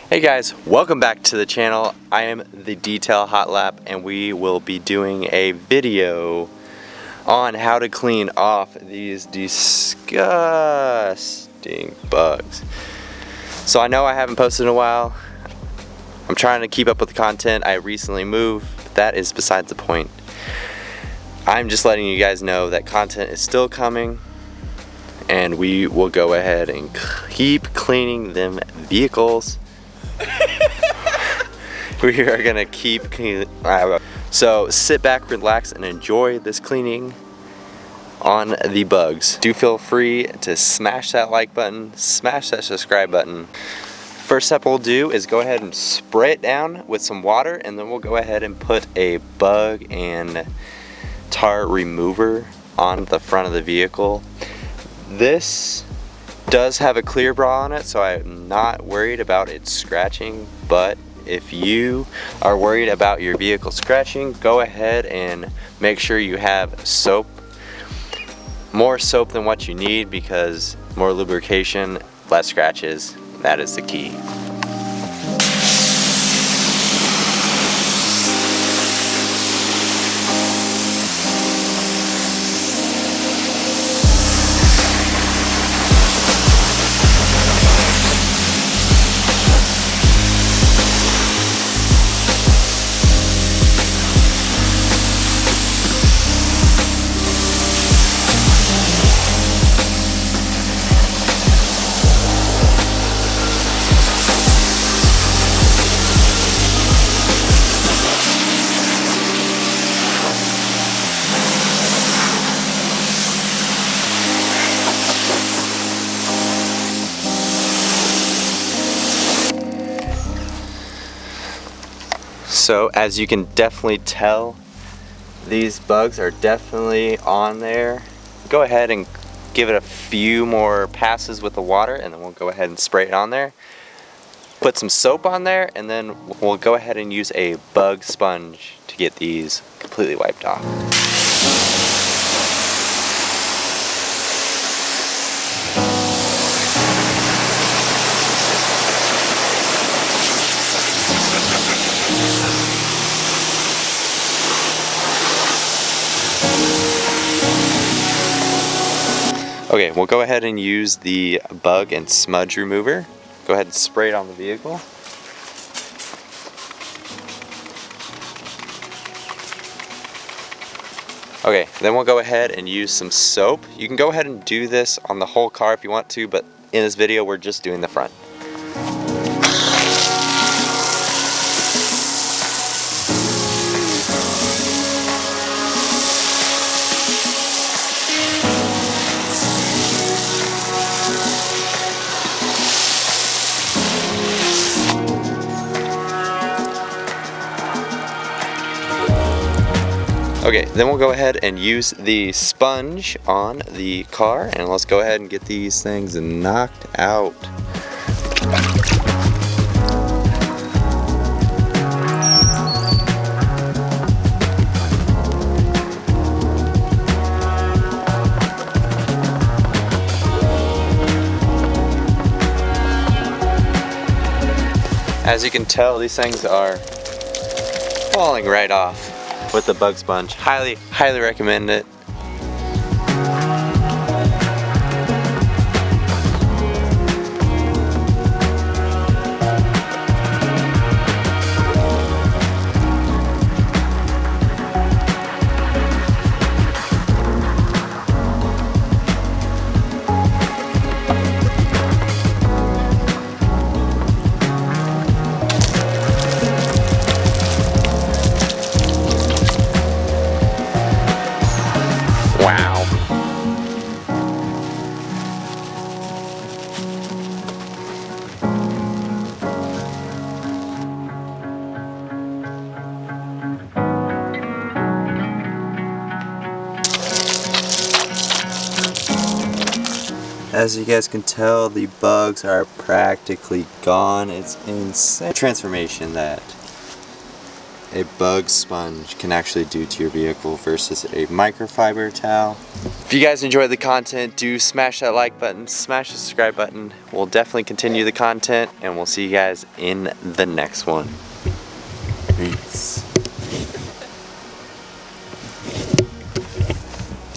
Hey guys, welcome back to the channel. I am the Detail Hot Lap and we will be doing a video on how to clean off these disgusting bugs. So I know I haven't posted in a while. I'm trying to keep up with the content. I recently moved, but that is besides the point. I'm just letting you guys know that content is still coming and we will go ahead and keep cleaning them vehicles. We are gonna keep cleaning. So sit back, relax, and enjoy this cleaning on the bugs. Do feel free to smash that like button, smash that subscribe button. First step we'll do is go ahead and spray it down with some water, and then we'll go ahead and put a bug and tar remover on the front of the vehicle. This does have a clear bra on it, so I'm not worried about it scratching, but if you are worried about your vehicle scratching, go ahead and make sure you have soap, more soap than what you need, because more lubrication, less scratches. That is the key. So as you can definitely tell, these bugs are definitely on there. Go ahead and give it a few more passes with the water, and then we'll go ahead and spray it on there. Put some soap on there, and then we'll go ahead and use a bug sponge to get these completely wiped off. Okay, we'll go ahead and use the bug and smudge remover. Go ahead and spray it on the vehicle. Okay, then we'll go ahead and use some soap. You can go ahead and do this on the whole car if you want to, but in this video we're just doing the front. Okay, then we'll go ahead and use the sponge on the car, and let's go ahead and get these things knocked out. As you can tell, these things are falling right off with the bug sponge. Highly recommend it. Wow. As you guys can tell, the bugs are practically gone. It's insane transformation that a bug sponge can actually do to your vehicle versus a microfiber towel. If you guys enjoyed the content, do smash that like button, smash the subscribe button. We'll definitely continue the content, and we'll see you guys in the next one. Peace.